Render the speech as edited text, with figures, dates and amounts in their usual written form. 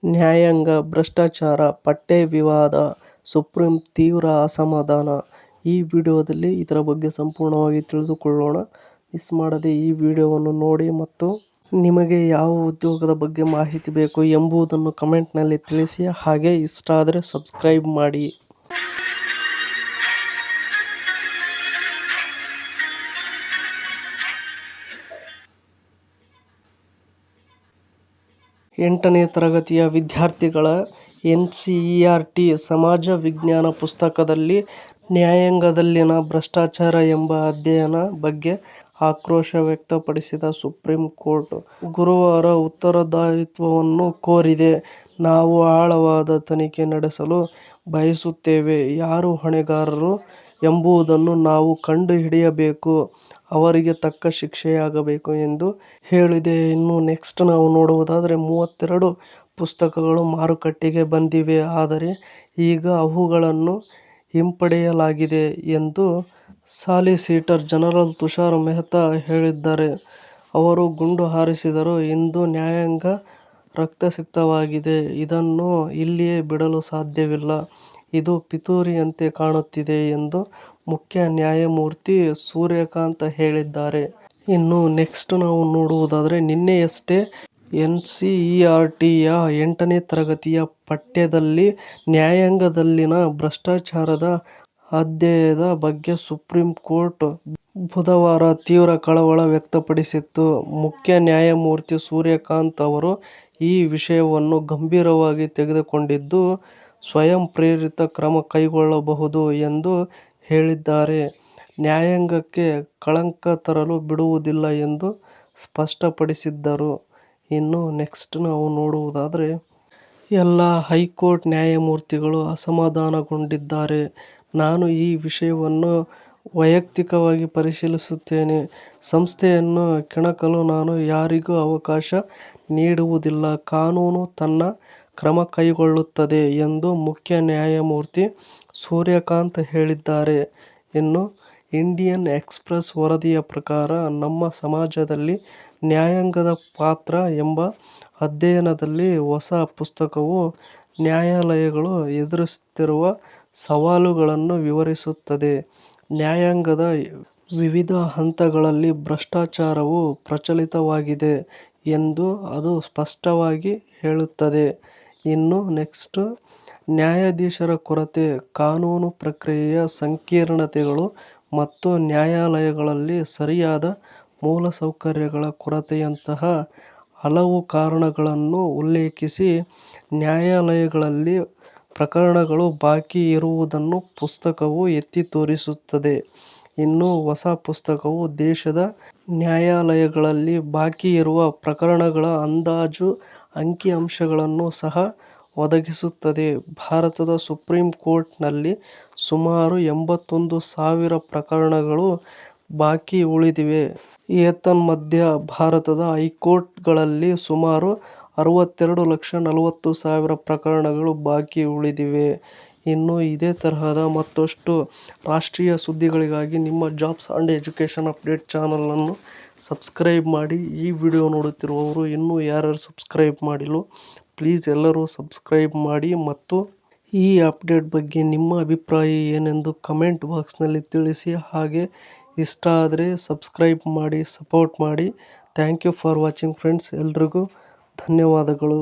ನ್ಯಾಯಾಂಗ ಭ್ರಷ್ಟಾಚಾರ ಪಟ್ಟೆ ವಿವಾದ, ಸುಪ್ರೀಂ ತೀವ್ರ ಅಸಮಾಧಾನ. ಈ ವಿಡಿಯೋದಲ್ಲಿ ಇದರ ಬಗ್ಗೆ ಸಂಪೂರ್ಣವಾಗಿ ತಿಳಿದುಕೊಳ್ಳೋಣ. ಮಿಸ್ ಮಾಡದೆ ಈ ವಿಡಿಯೋವನ್ನು ನೋಡಿ ಮತ್ತು ನಿಮಗೆ ಯಾವ ಉದ್ಯೋಗದ ಬಗ್ಗೆ ಮಾಹಿತಿ ಬೇಕು ಎಂಬುದನ್ನು ಕಮೆಂಟ್ನಲ್ಲಿ ತಿಳಿಸಿ. ಹಾಗೆ ಇಷ್ಟ ಆದರೆ ಸಬ್ಸ್ಕ್ರೈಬ್ ಮಾಡಿ. 8ನೇ ತರಗತಿಯ ವಿದ್ಯಾರ್ಥಿಗಳ ಎನ್ಸಿಇಆರ್ಟಿ ಸಮಾಜ ವಿಜ್ಞಾನ ಪುಸ್ತಕದಲ್ಲಿ ನ್ಯಾಯಾಂಗದಲ್ಲಿನ ಭ್ರಷ್ಟಾಚಾರ ಎಂಬ ಅಧ್ಯಾಯದ ಬಗ್ಗೆ ಆಕ್ರೋಶ ವ್ಯಕ್ತಪಡಿಸಿದ ಸುಪ್ರೀಂ ಕೋರ್ಟ್ ಗುರುವಾರ ಉತ್ತರದಾಯಿತ್ವವನ್ನು ಕೋರಿದೆ. ನಾವು ಆಳವಾದ ತನಿಖೆ ನಡೆಸಲು ಬಯಸುತ್ತೇವೆ. ಯಾರು ಹೊಣೆಗಾರರು ಎಂಬುದನ್ನು ನಾವು ಕಂಡುಹಿಡಿಯಬೇಕು. ಅವರಿಗೆ ತಕ್ಕ ಶಿಕ್ಷೆಯಾಗಬೇಕು ಎಂದು ಹೇಳಿದೆ. ಇನ್ನು ನೆಕ್ಸ್ಟ್ ನಾವು ನೋಡುವುದಾದರೆ 32 ಪುಸ್ತಕಗಳು ಮಾರುಕಟ್ಟೆಗೆ ಬಂದಿವೆ. ಆದರೆ ಈಗ ಅವುಗಳನ್ನು ಹಿಂಪಡೆಯಲಾಗಿದೆ ಎಂದು ಸಾಲಿಸಿಟರ್ ಜನರಲ್ ತುಷಾರ್ ಮೆಹ್ತಾ ಹೇಳಿದ್ದಾರೆ. ಅವರು ಗುಂಡು ಹಾರಿಸಿದರು. ಇಂದು ನ್ಯಾಯಾಂಗ ರಕ್ತಸಿಕ್ತವಾಗಿದೆ. ಇದನ್ನು ಇಲ್ಲಿಯೇ ಬಿಡಲು ಸಾಧ್ಯವಿಲ್ಲ. ಇದು ಪಿತೂರಿಯಂತೆ ಕಾಣುತ್ತಿದೆ ಎಂದು ಮುಖ್ಯ ನ್ಯಾಯಮೂರ್ತಿ ಸೂರ್ಯಕಾಂತ್ ಹೇಳಿದ್ದಾರೆ. ಇನ್ನು ನೆಕ್ಸ್ಟ್ ನಾವು ನೋಡುವುದಾದರೆ ನಿನ್ನೆಯಷ್ಟೇ ಎನ್ಸಿಇಆರ್ಟಿಯ 8ನೇ ತರಗತಿಯ ಪಠ್ಯದಲ್ಲಿ ನ್ಯಾಯಾಂಗದಲ್ಲಿನ ಭ್ರಷ್ಟಾಚಾರದ ಅಧ್ಯಾಯದ ಬಗ್ಗೆ ಸುಪ್ರೀಂ ಕೋರ್ಟ್ ಬುಧವಾರ ತೀವ್ರ ಕಳವಳ ವ್ಯಕ್ತಪಡಿಸಿತ್ತು. ಮುಖ್ಯ ನ್ಯಾಯಮೂರ್ತಿ ಸೂರ್ಯಕಾಂತ್ ಅವರು ಈ ವಿಷಯವನ್ನು ಗಂಭೀರವಾಗಿ ತೆಗೆದುಕೊಂಡಿದ್ದು, ಸ್ವಯಂ ಪ್ರೇರಿತ ಕ್ರಮ ಕೈಗೊಳ್ಳಬಹುದು ಎಂದು ಹೇಳಿದ್ದಾರೆ. ನ್ಯಾಯಾಂಗಕ್ಕೆ ಕಳಂಕ ತರಲು ಬಿಡುವುದಿಲ್ಲ ಎಂದು ಸ್ಪಷ್ಟಪಡಿಸಿದರು. ಇನ್ನು ನೆಕ್ಸ್ಟ್ ನಾವು ನೋಡುವುದಾದರೆ ಎಲ್ಲ ಹೈಕೋರ್ಟ್ ನ್ಯಾಯಮೂರ್ತಿಗಳು ಅಸಮಾಧಾನಗೊಂಡಿದ್ದಾರೆ. ನಾನು ಈ ವಿಷಯವನ್ನು ವೈಯಕ್ತಿಕವಾಗಿ ಪರಿಶೀಲಿಸುತ್ತೇನೆ. ಸಂಸ್ಥೆಯನ್ನು ಕೆಣಕಲು ನಾನು ಯಾರಿಗೂ ಅವಕಾಶ ನೀಡುವುದಿಲ್ಲ. ಕಾನೂನು ತನ್ನ ಕ್ರಮ ಕೈಗೊಳ್ಳುತ್ತದೆ ಎಂದು ಮುಖ್ಯ ನ್ಯಾಯಮೂರ್ತಿ ಸೂರ್ಯಕಾಂತ್ ಹೇಳಿದ್ದಾರೆ. ಇನ್ನು ಇಂಡಿಯನ್ ಎಕ್ಸ್‌ಪ್ರೆಸ್ ವರದಿಯ ಪ್ರಕಾರ ನಮ್ಮ ಸಮಾಜದಲ್ಲಿ ನ್ಯಾಯಾಂಗದ ಪಾತ್ರ ಎಂಬ ಅಧ್ಯಾಯದಲ್ಲಿ ಹೊಸ ಪುಸ್ತಕವು ನ್ಯಾಯಾಲಯಗಳು ಎದುರಿಸುತ್ತಿರುವ ಸವಾಲುಗಳನ್ನು ವಿವರಿಸುತ್ತದೆ. ನ್ಯಾಯಾಂಗದ ವಿವಿಧ ಹಂತಗಳಲ್ಲಿ ಭ್ರಷ್ಟಾಚಾರವು ಪ್ರಚಲಿತವಾಗಿದೆ ಎಂದು ಅದು ಸ್ಪಷ್ಟವಾಗಿ ಹೇಳುತ್ತದೆ. ಇನ್ನು ನೆಕ್ಸ್ಟ್ ನ್ಯಾಯಾಧೀಶರ ಕೊರತೆ, ಕಾನೂನು ಪ್ರಕ್ರಿಯೆಯ ಸಂಕೀರ್ಣತೆಗಳು ಮತ್ತು ನ್ಯಾಯಾಲಯಗಳಲ್ಲಿ ಸರಿಯಾದ ಮೂಲಸೌಕರ್ಯಗಳ ಕೊರತೆಯಂತಹ ಹಲವು ಕಾರಣಗಳನ್ನು ಉಲ್ಲೇಖಿಸಿ ನ್ಯಾಯಾಲಯಗಳಲ್ಲಿ ಪ್ರಕರಣಗಳು ಬಾಕಿ ಇರುವುದನ್ನು ಪುಸ್ತಕವು ಎತ್ತಿ ತೋರಿಸುತ್ತದೆ. ಇನ್ನು ಹೊಸ ಪುಸ್ತಕವು ದೇಶದ ನ್ಯಾಯಾಲಯಗಳಲ್ಲಿ ಬಾಕಿ ಇರುವ ಪ್ರಕರಣಗಳ ಅಂದಾಜು ಅಂಕಿ-ಅಂಶಗಳನ್ನು ಸಹ ಒದಗಿಸುತ್ತದೆ. ಭಾರತದ ಸುಪ್ರೀಂ ಕೋರ್ಟ್‌ನಲ್ಲಿ ಸುಮಾರು 81,000 ಪ್ರಕರಣಗಳು ಬಾಕಿ ಉಳಿದಿವೆ. ಏತನ್ಮಧ್ಯೆ ಭಾರತದ ಹೈಕೋರ್ಟ್‌ಗಳಲ್ಲಿ ಸುಮಾರು 62,40,000 ಪ್ರಕರಣಗಳು ಬಾಕಿ ಉಳಿದಿವೆ. ಇನ್ನು ಇದೇ ತರಹದ ಮತ್ತಷ್ಟು ರಾಷ್ಟ್ರೀಯ ಸುದ್ದಿಗಳಿಗಾಗಿ ನಿಮ್ಮ ಜಾಬ್ಸ್ ಆ್ಯಂಡ್ ಎಜುಕೇಷನ್ ಅಪ್ಡೇಟ್ ಚಾನಲನ್ನು ಸಬ್ಸ್ಕ್ರೈಬ್ ಮಾಡಿ. ಈ ವಿಡಿಯೋ ನೋಡುತ್ತಿರುವವರು ಇನ್ನೂ ಯಾರ್ಯಾರು ಸಬ್ಸ್ಕ್ರೈಬ್ ಮಾಡಿಲ್ಲವೋ ಪ್ಲೀಸ್ ಎಲ್ಲರೂ ಸಬ್ಸ್ಕ್ರೈಬ್ ಮಾಡಿ ಮತ್ತು ಈ ಅಪ್ಡೇಟ್ ಬಗ್ಗೆ ನಿಮ್ಮ ಅಭಿಪ್ರಾಯ ಏನೆಂದು ಕಮೆಂಟ್ ಬಾಕ್ಸ್‌ನಲ್ಲಿ ತಿಳಿಸಿ. ಹಾಗೆ ಇಷ್ಟ ಆದರೆ ಸಬ್ಸ್ಕ್ರೈಬ್ ಮಾಡಿ, ಸಪೋರ್ಟ್ ಮಾಡಿ. Thank you for watching friends. ಎಲ್ರಿಗೂ ಧನ್ಯವಾದಗಳು.